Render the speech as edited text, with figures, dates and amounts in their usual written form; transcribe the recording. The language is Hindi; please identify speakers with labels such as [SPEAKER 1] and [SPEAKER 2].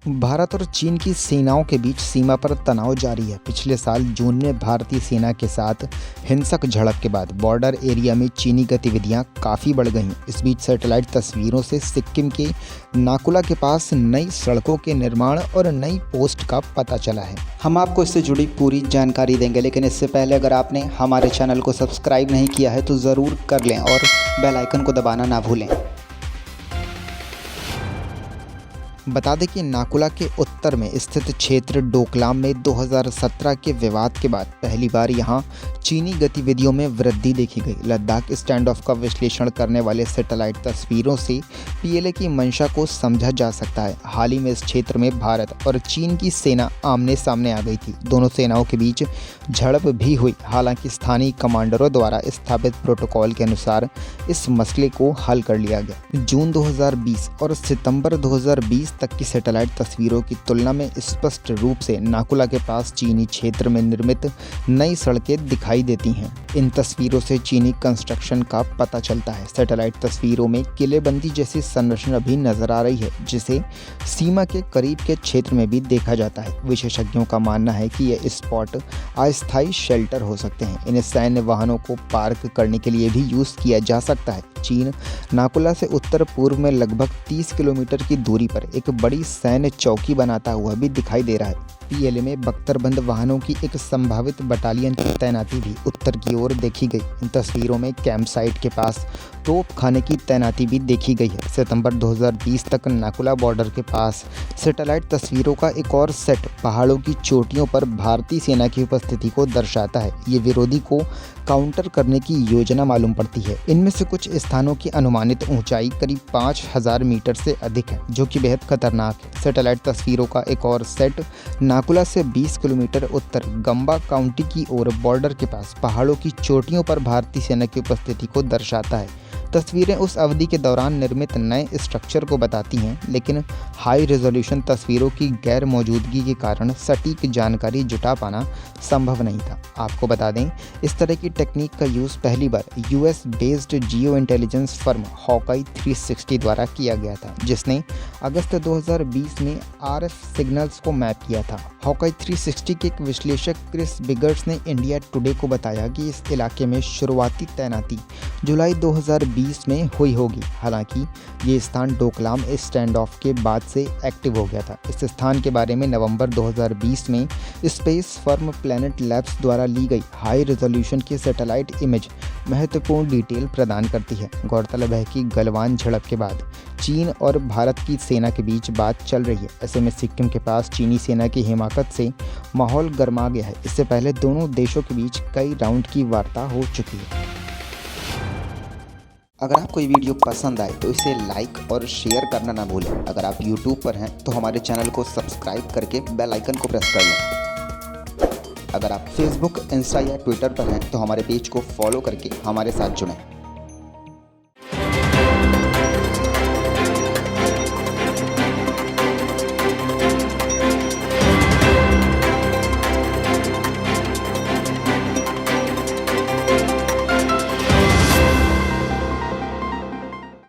[SPEAKER 1] भारत और चीन की सेनाओं के बीच सीमा पर तनाव जारी है। पिछले साल जून में भारतीय सेना के साथ हिंसक झड़प के बाद बॉर्डर एरिया में चीनी गतिविधियां काफ़ी बढ़ गईं। इस बीच सैटेलाइट तस्वीरों से सिक्किम के नाकुला के पास नई सड़कों के निर्माण और नई पोस्ट का पता चला है। हम आपको इससे जुड़ी पूरी जानकारी देंगे, लेकिन इससे पहले अगर आपने हमारे चैनल को सब्सक्राइब नहीं किया है तो ज़रूर कर लें और बेल आइकन को दबाना ना भूलें। बता दें कि नाकुला के उत्तर में स्थित क्षेत्र डोकलाम में 2017 के विवाद के बाद पहली बार यहां चीनी गतिविधियों में वृद्धि देखी गई। लद्दाख स्टैंड ऑफ का विश्लेषण करने वाले सैटेलाइट तस्वीरों से पीएलए की मंशा को समझा जा सकता है। हाल ही में इस क्षेत्र में भारत और चीन की सेना आमने सामने आ गई थी। दोनों सेनाओं के बीच झड़प भी हुई। हालांकि स्थानीय कमांडरों द्वारा स्थापित प्रोटोकॉल के अनुसार इस मसले को हल कर लिया गया। जून 2020 और सितंबर 2020 तक की सैटेलाइट तस्वीरों की तुलना में स्पष्ट रूप से नाकुला के पास चीनी क्षेत्र में निर्मित नई सड़कें दिखाई देती हैं। इन तस्वीरों से चीनी कंस्ट्रक्शन का पता चलता है। सैटेलाइट तस्वीरों में किलेबंदी जैसी संरचना भी नजर आ रही है, जिसे सीमा के करीब के क्षेत्र में भी देखा जाता है। विशेषज्ञों का मानना है कि यह स्पॉट अस्थायी शेल्टर हो सकते हैं। इन्हें सैन्य वाहनों को पार्क करने के लिए भी यूज किया जा सकता है। चीन नाकुला से उत्तर पूर्व में लगभग 30 किलोमीटर की दूरी पर एक बड़ी सैन्य चौकी बनाता हुआ भी दिखाई दे रहा है। पीएलए में बख्तरबंद वाहनों की एक संभावित बटालियन की तैनाती भी उत्तर की ओर देखी गई। इन तस्वीरों में कैंप साइट के पास तोप खाने की तैनाती भी देखी गई है। सितंबर 2020 तक नाकुला बॉर्डर के पास सैटेलाइट तस्वीरों का एक और सेट पहाड़ों की चोटियों पर भारतीय सेना की उपस्थिति को दर्शाता है। ये विरोधी को काउंटर करने की योजना मालूम पड़ती है। इनमें से कुछ स्थानों की अनुमानित ऊंचाई करीब 5000 मीटर से अधिक है, जो कि बेहद खतरनाक है। सैटेलाइट तस्वीरों का एक और सेट नाकुला से 20 किलोमीटर उत्तर गंबा काउंटी की ओर बॉर्डर के पास पहाड़ों की चोटियों पर भारतीय सेना की उपस्थिति को दर्शाता है। तस्वीरें उस अवधि के दौरान निर्मित नए स्ट्रक्चर को बताती हैं, लेकिन हाई रेजोल्यूशन तस्वीरों की गैर मौजूदगी के कारण सटीक जानकारी जुटा पाना संभव नहीं था। आपको बता दें, इस तरह की टेक्निक का यूज़ पहली बार यूएस बेस्ड जियो इंटेलिजेंस फर्म हॉकाई 360 द्वारा किया गया था, जिसने अगस्त 2020 में आरएफ सिग्नल्स को मैप किया था। हॉकाई 360 के एक विश्लेषक क्रिस बिगर्स ने इंडिया टुडे को बताया कि इस इलाके में शुरुआती तैनाती जुलाई 2020 में हुई होगी। हालांकि ये स्थान डोकलाम स्टैंड ऑफ के बाद से एक्टिव हो गया था। इस स्थान के बारे में नवंबर 2020 में स्पेस फर्म प्लैनेट लैब्स द्वारा ली गई हाई रेजोल्यूशन की सैटेलाइट इमेज महत्वपूर्ण डिटेल प्रदान करती है। गौरतलब है कि गलवान झड़प के बाद चीन और भारत की सेना के बीच बात चल रही है। ऐसे में सिक्किम के पास चीनी सेना की हिमाकत से माहौल गर्मा गया है। इससे पहले दोनों देशों के बीच कई राउंड की वार्ता हो चुकी है। अगर आपको ये वीडियो पसंद आए तो इसे लाइक और शेयर करना ना भूलें। अगर आप YouTube पर हैं तो हमारे चैनल को सब्सक्राइब करके बेल आइकन को प्रेस कर लें। अगर आप Facebook, इंस्टा या ट्विटर पर हैं तो हमारे पेज को फॉलो करके हमारे साथ जुड़ें।